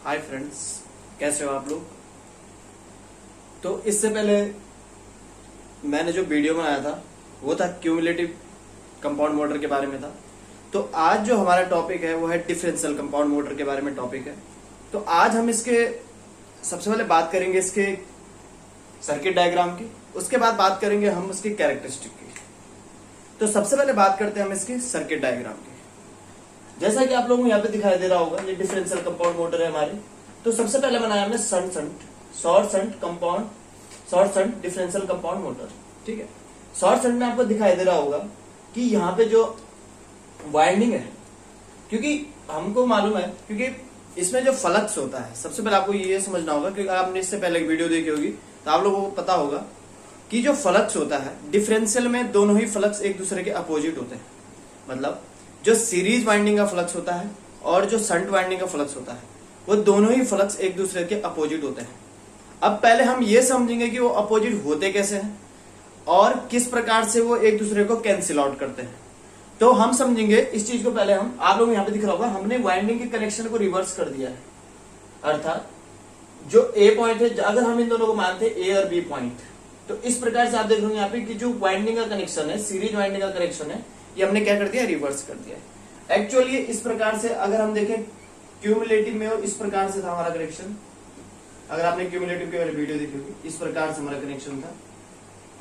Hi friends, कैसे हो आप लोग। तो इससे पहले मैंने जो वीडियो बनाया था वो था क्यूमुलेटिव कंपाउंड मोटर के बारे में था। तो आज जो हमारा टॉपिक है वो है डिफरेंशियल कंपाउंड मोटर के बारे में टॉपिक है। तो आज हम इसके सबसे पहले बात करेंगे इसके सर्किट डायग्राम की, उसके बाद बात करेंगे हम इसकी कैरेक्टरिस्टिक की। तो सबसे पहले बात करते हैं हम इसकी सर्किट डायग्राम की। जैसा कि आप लोगों को यहाँ पे दिखाई दे रहा होगा, ये डिफरेंशियल कंपाउंड मोटर है हमारी। तो सबसे पहले बनाया हमने short shunt differential compound motor. ठीक है, शॉर्ट शंट में आपको दिखाई दे रहा होगा कि यहाँ पे जो वाइंडिंग है, क्योंकि हमको मालूम है, क्योंकि इसमें जो फ्लक्स होता है, सबसे पहले आपको ये समझना होगा, क्योंकि आपने इससे पहले एक वीडियो देखी होगी तो आप लोगों को पता होगा कि जो फ्लक्स होता है डिफरेंशियल में, दोनों ही फ्लक्स एक दूसरे के अपोजिट होते हैं। मतलब जो सीरीज वाइंडिंग का फ्लक्स होता है और जो शंट वाइंडिंग का फ्लक्स होता है, वो दोनों ही फ्लक्स एक दूसरे के अपोजिट होते हैं। अब पहले हम ये समझेंगे कि वो अपोजिट होते कैसे हैं और किस प्रकार से वो एक दूसरे को कैंसिल आउट करते हैं। तो हम समझेंगे इस चीज को। पहले हम, आप लोग यहाँ पे दिख रहा होगा, हमने वाइंडिंग के कनेक्शन को रिवर्स कर दिया है। अर्थात जो ए पॉइंट है, अगर हम इन दोनों को मानते हैं ए और बी पॉइंट, तो इस प्रकार से आप देख रहे हो यहाँ पे कि जो वाइंडिंग का कनेक्शन है, सीरीज वाइंडिंग का कनेक्शन है, ये हमने क्या कर दिया, रिवर्स कर दिया है। एक्चुअली इस प्रकार से अगर हम देखें क्यूमुलेटिव में, इस प्रकार से था हमारा कनेक्शन। अगर आपने क्यूमुलेटिव के वाली वीडियो देखी होगी, इस प्रकार से हमारा कनेक्शन था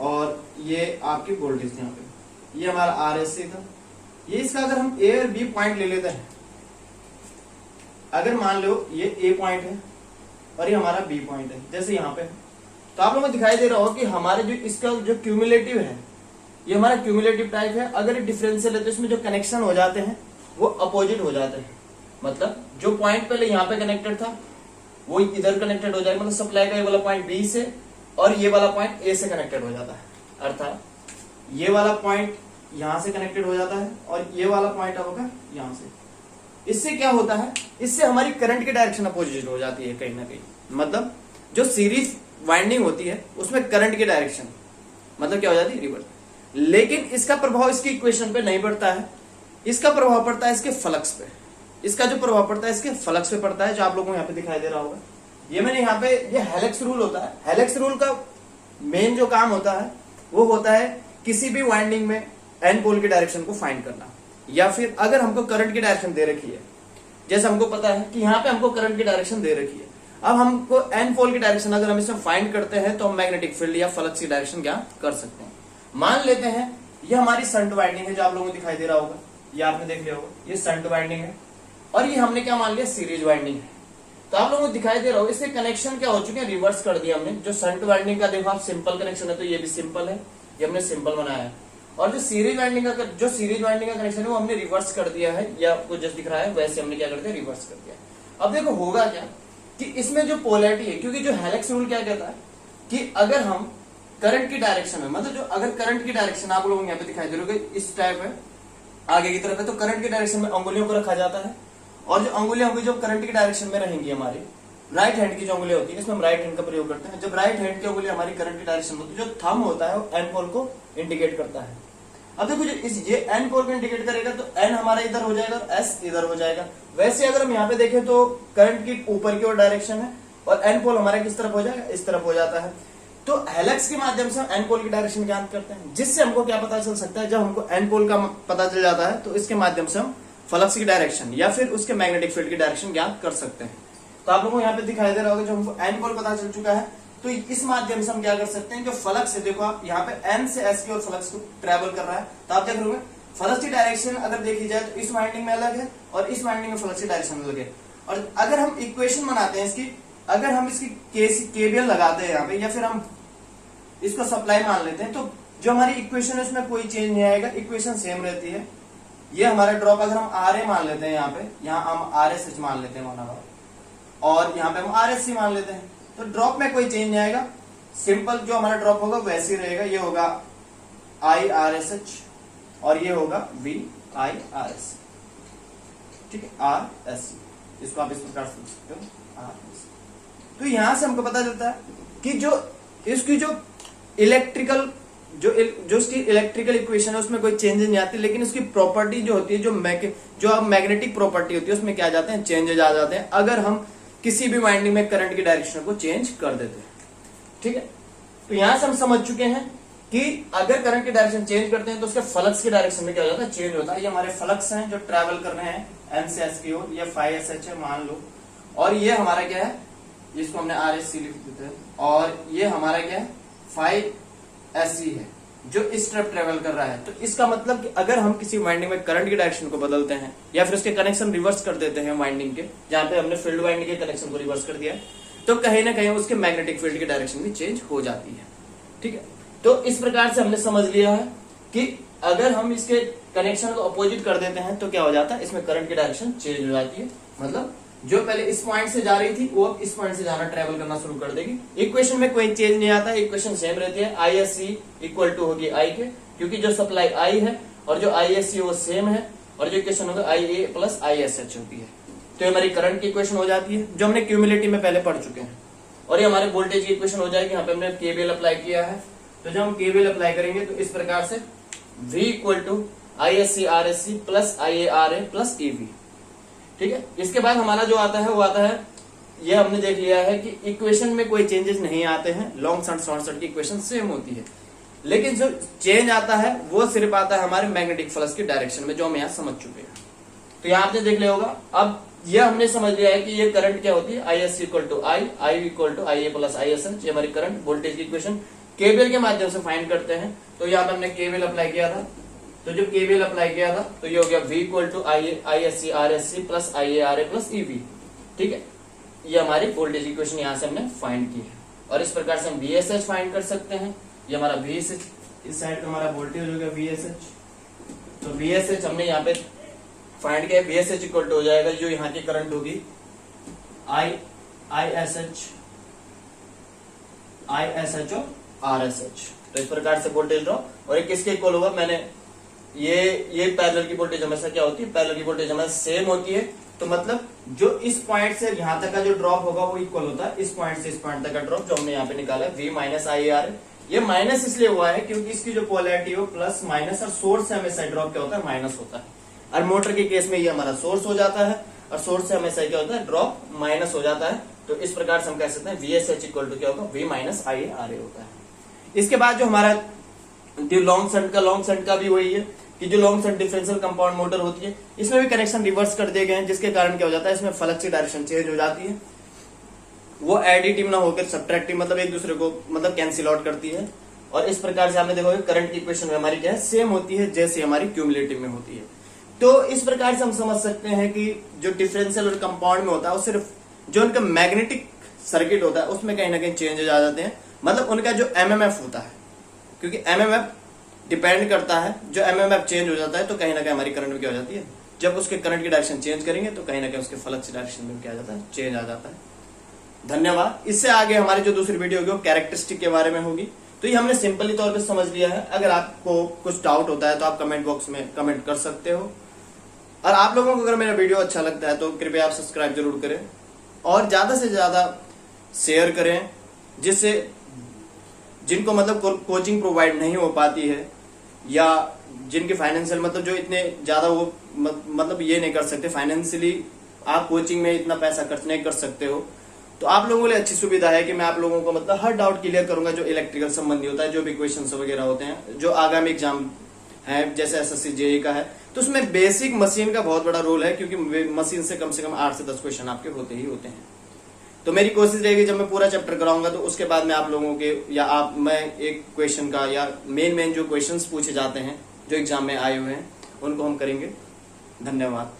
और ये आपकी वोल्टेज थी। यहाँ पे ये हमारा आरएससी था। ये इसका अगर हम ए और बी पॉइंट ले लेते हैं, अगर मान लो ये ए पॉइंट है और ये हमारा बी पॉइंट है, जैसे यहाँ पे, तो आप लोगों को दिखाई दे रहा होगा कि हमारे जो इसका जो क्यूमुलेटिव है, ये हमारा क्यूमुलेटिव टाइप है। अगर ये डिफरेंशियल है तो इसमें जो कनेक्शन हो जाते हैं वो अपोजिट हो जाते हैं। मतलब जो पॉइंट पहले यहाँ पे कनेक्टेड था वो इधर कनेक्टेड हो जाएगा। मतलब सप्लाई का ये वाला पॉइंट बी से और ये वाला पॉइंट ए से कनेक्टेड हो जाता है। अर्थात ये वाला पॉइंट यहां से कनेक्टेड हो जाता है और ये वाला पॉइंट होगा यहां से। इससे क्या होता है, इससे हमारी करंट की डायरेक्शन अपोजिट हो जाती है कहीं ना कहीं। मतलब जो सीरीज वाइंडिंग होती है उसमें करंट की डायरेक्शन मतलब क्या हो जाती है, रिवर्स। लेकिन इसका प्रभाव इसकी इक्वेशन पे नहीं पड़ता है, इसका प्रभाव पड़ता है इसके फ्लक्स पे। इसका जो प्रभाव पड़ता है इसके फ्लक्स पे पड़ता है, जो आप लोगों को यहाँ पे दिखाई दे रहा होगा। ये मैंने यहाँ पे, ये हेलेक्स रूल होता है। हेलेक्स रूल का मेन जो काम होता है वो होता है किसी भी वाइंडिंग में एन पोल की डायरेक्शन को फाइंड करना, या फिर अगर हमको करंट की डायरेक्शन दे रखी है, जैसे हमको पता है कि यहाँ पे हमको करंट की डायरेक्शन दे रखी है, अब हमको एन पोल की डायरेक्शन अगर हम इसमें फाइंड करते हैं तो हम मैग्नेटिक फील्ड या फ्लक्स की डायरेक्शन क्या कर सकते हैं। मान लेते हैं ये हमारी शंट वाइंडिंग है, जो आप लोगों को दिखाई दे रहा होगा, ये आपने देख लिया होगा, ये शंट वाइंडिंग है और ये हमने क्या मान लिया, सीरीज वाइंडिंग है। तो आप लोगों को दिखाई दे रहा होगा इसके कनेक्शन क्या हो चुके हैं, रिवर्स कर दिया हमने। जो शंट वाइंडिंग का देखो आप सिंपल कनेक्शन है, तो ये भी सिंपल है, ये हमने सिंपल बनाया है। और जो सीरीज वाइंडिंग का कनेक्शन है वो हमने रिवर्स कर दिया है, या आपको जस्ट दिख रहा है वैसे हमने क्या कर दिया, रिवर्स कर दिया। अब देखो होगा क्या कि इसमें जो पोलैरिटी है, क्योंकि जो हेलेक्स रूल क्या कहता है कि अगर हम करंट की डायरेक्शन में, मतलब जो अगर करंट की डायरेक्शन आप लोगों को यहाँ पे दिखाई दे रही है इस टाइप है, आगे की तरफ है, तो करंट की डायरेक्शन में अंगुलियों को रखा जाता है। और जो अंगुलियां होंगी जो करंट की डायरेक्शन में रहेंगी, हमारी राइट हैंड की जो अंगुलियां होती है, इसमें हम राइट हैंड का प्रयोग करते हैं। जब राइट हैंड की अंगुलियां हमारी करंट की डायरेक्शन में होती है, जो थंब होता है वो एन पोल को इंडिकेट करता है। अब देखो ये एन पोल को इंडिकेट करेगा तो एन हमारा इधर हो जाएगा और एस इधर हो जाएगा। वैसे अगर हम यहाँ पे देखें तो करंट की ऊपर की ओर डायरेक्शन है और एन पोल हमारा किस तरफ हो जाएगा, इस तरफ हो जाता है। तो हेलेक्स के माध्यम से हम एन पोल की डायरेक्शन ज्ञात करते हैं, जिससे हमको क्या पता चल सकता है, जब हमको एन पोल का पता चल जाता है तो इसके माध्यम से हम फ्लक्स की डायरेक्शन या फिर उसके मैग्नेटिक फील्ड की डायरेक्शन ज्ञात कर सकते हैं। तो आप लोगों को यहाँ पे दिखाई दे रहा होगा, जो हमको एन पोल पता चल चुका है, तो इस माध्यम से हम क्या कर सकते हैं, जो फ्लक्स है, देखो आप यहाँ पे एन से एस की ओर फ्लक्स को ट्रेवल कर रहा है, तो आप देख रहे हो फ्लक्स की डायरेक्शन अगर देखी जाए तो इस वाइंडिंग में अलग है और इस वाइंडिंग में फ्लक्स की डायरेक्शन अलग है। और अगर हम इक्वेशन बनाते हैं इसकी, अगर हम इसकी केवीएल लगाते हैं यहाँ पे, या फिर हम इसको सप्लाई मान लेते हैं, तो जो हमारी इक्वेशन है उसमें कोई चेंज नहीं आएगा, इक्वेशन सेम रहती है। ये हमारा ड्रॉप अगर हम आर ए मान लेते हैं, यहाँ पे, यहाँ हम आर एस एच मान लेते हैं माना, और यहाँ पे हम आर एस सी मान लेते हैं, तो ड्रॉप में कोई चेंज नहीं आएगा। सिंपल जो हमारा ड्रॉप होगा वैसे ही रहेगा। ये होगा आई आर एस एच और ये होगा वी आई आर एस, ठीक है, आर एस सी, इसको आप इस प्रकार से लिख सकते हो, आर एस। तो यहां से हमको पता चलता है कि जो इसकी जो इलेक्ट्रिकल जो उसकी इलेक्ट्रिकल इक्वेशन है उसमें कोई चेंजेस नहीं आती, लेकिन उसकी प्रॉपर्टी जो होती है, जो मैग्नेटिक प्रॉपर्टी होती है, उसमें क्या आ जाते हैं, चेंजेस आ जाते हैं। अगर हम किसी भी वाइंडिंग में करंट की डायरेक्शन को चेंज कर देते हैं। ठीक है, तो यहां से हम समझ चुके हैं कि अगर करंट की डायरेक्शन चेंज करते हैं तो उसके फ्लक्स की डायरेक्शन में क्या हो जाता है, चेंज होता है। ये हमारे फ्लक्स हैं जो ट्रेवल कर रहे हैं एन से एस की ओर, ये फाई एस एच है मान लो, और ये हमारा क्या है, जिसको हमने आर एस सी लिख देते हैं, और ये हमारा क्या है, फाई एस सी है जो इस तरफ ट्रेवल कर रहा है। तो इसका मतलब कि अगर हम किसी वाइंडिंग में करंट की डायरेक्शन को बदलते हैं या फिर उसके कनेक्शन रिवर्स कर देते हैं वाइंडिंग के, जहां पे हमने फील्ड वाइंडिंग के कनेक्शन को रिवर्स कर दिया है, तो कहीं ना कहीं उसके मैग्नेटिक फील्ड की डायरेक्शन भी चेंज हो जाती है। ठीक है, तो इस प्रकार से हमने समझ लिया है कि अगर हम इसके कनेक्शन को अपोजिट कर देते हैं तो क्या हो जाता है, इसमें करंट की डायरेक्शन चेंज हो जाती है। मतलब जो पहले इस पॉइंट से जा रही थी वो अब इस पॉइंट से जाना ट्रेवल करना शुरू कर देगी। इक्वेशन में कोई चेंज नहीं आता, इक्वेशन सेम रहती है। I S C equal to होगी आई के, क्योंकि जो सप्लाई आई है और जो आई एस सी वो सेम है, और जो इक्वेशन होगा आई A plus I S H होती है। तो ये हमारी करंट की इक्वेशन हो जाती है जो हमने क्यूमुलेटिव में पहले पढ़ चुके हैं। और ये हमारे वोल्टेज की इक्वेशन हो जाएगी, यहाँ पे हमने केवीएल अप्लाई किया है। तो जब हम केवीएल अप्लाई करेंगे तो इस प्रकार से V equal to I S C R S C plus I A R A plus E V. ठीक है, इसके बाद हमारा जो आता है वो आता है, ये हमने देख लिया है कि इक्वेशन में कोई चेंजेस नहीं आते हैं, लॉन्ग शॉर्ट शॉर्ट शॉर्ट की इक्वेशन सेम होती है, लेकिन जो चेंज आता है वो सिर्फ आता है हमारे मैग्नेटिक फ्लक्स की डायरेक्शन में, जो हम यहाँ समझ चुके हैं। तो यहाँ आपने देख लिया होगा। अब ये हमने समझ लिया है कि ये करंट क्या होती है, I S C equal to I equal to I A plus I S H, ये हमारी करंट वोल्टेज की इक्वेशन केवीएल के माध्यम से फाइंड करते हैं। तो यहाँ पे हमने केवीएल अप्लाई किया था, तो जब केवीएल अप्लाई किया था तो ये हो गया V equal to I S C R S C plus I A R A plus E V. ठीक है, ये हमारी वोल्टेज इक्वेशन यहाँ से हमने फाइंड की है, और इस प्रकार से हम वी एस एच फाइंड कर सकते हैं। ये हमारा वी एस एच, इस साइड का हमारा वोल्टेज हो गया वी एस एच। तो वी एस एच हमने यहाँ पे फाइंड किया, V S H equal to हो जाएगा जो यहाँ की करंट होगी I S H R S H. तो इस प्रकार से वोल्टेज ड्रॉप, और एक किसके इक्वल होगा, मैंने ये पैरेलल की वोल्टेज हमेशा क्या होती है, पैरेलल की वोल्टेज हमेशा सेम होती है। तो मतलब जो इस पॉइंट से यहाँ तक का जो ड्रॉप होगा वो इक्वल होता है इस पॉइंट से इस पॉइंट तक का ड्रॉप, जो हमने यहाँ पे निकाला है V माइनस आई आर। ये माइनस इसलिए हुआ है क्योंकि इसकी जो पोलैरिटी हो प्लस माइनस, और सोर्स से हमेशा ड्रॉप क्या होता है, माइनस होता है। और मोटर के केस में ये हमारा सोर्स हो जाता है, और सोर्स से हमेशा क्या होता है, ड्रॉप माइनस हो जाता है। तो इस प्रकार से हम कह सकते हैं V S H equal to क्या होगा, V minus I R A होता है। इसके बाद जो हमारा लॉन्ग शंट का भी वही है कि जो long shunt differential compound motor होती है, इसमें भी कनेक्शन रिवर्स कर दिए गए हैं, जिसके कारण क्या हो जाता है, इसमें फ्लक्स की डायरेक्शन चेंज हो जाती है। वो एडिटिव ना होकर सब्ट्रैक्टिव, मतलब एक दूसरे को मतलब कैंसिल आउट करती है। और इस प्रकार से आपने देखोगे करंट की इक्वेशन में हमारी क्या है, सेम होती है जैसे हमारी क्यूमुलेटिव में होती है। तो इस प्रकार से हम समझ सकते हैं कि जो डिफरेंशियल और कंपाउंड में होता है वो सिर्फ जो उनका मैग्नेटिक सर्किट होता है उसमें कहीं ना कहीं चेंज आ जाते हैं, मतलब उनका जो एमएमएफ होता है, क्योंकि एमएमएफ डिपेंड करता है, जो एमएमएफ चेंज हो जाता है तो कहीं ना कहीं हमारी करंट में क्या हो जाती है, जब उसके करंट की डायरेक्शन चेंज करेंगे तो कहीं ना कहीं उसके फ्लक्स की डायरेक्शन में क्या आ जाता है, चेंज आ जाता है। धन्यवाद। इससे आगे हमारी जो दूसरी वीडियो होगी वो कैरेक्टरिस्टिक के बारे में होगी। तो ये हमने सिंपली तौर पे समझ लिया है। अगर आपको कुछ डाउट होता है तो आप कमेंट बॉक्स में कमेंट कर सकते हो, और आप लोगों को अगर मेरा वीडियो अच्छा लगता है तो कृपया आप सब्सक्राइब जरूर करें और ज्यादा से ज्यादा शेयर करें, जिससे जिनको मतलब कोचिंग प्रोवाइड नहीं हो पाती है या जिनके फाइनेंशियल मतलब जो इतने ज्यादा वो मतलब ये नहीं कर सकते फाइनेंशियली, आप कोचिंग में इतना पैसा खर्च नहीं कर सकते हो, तो आप लोगों के लिए अच्छी सुविधा है कि मैं आप लोगों को मतलब हर डाउट क्लियर करूंगा जो इलेक्ट्रिकल संबंधी होता है, जो भी क्वेश्चंस वगैरह होते हैं जो आगामी एग्जाम है जैसे एसएससी जेई का है, तो उसमें बेसिक मशीन का बहुत बड़ा रोल है, क्योंकि मशीन से कम 8 से 10 क्वेश्चन आपके होते ही होते हैं। तो मेरी कोशिश रहेगी जब मैं पूरा चैप्टर कराऊंगा तो उसके बाद में आप लोगों के या आप मैं एक क्वेश्चन का या मेन जो क्वेश्चंस पूछे जाते हैं जो एग्जाम में आए हुए हैं उनको हम करेंगे। धन्यवाद।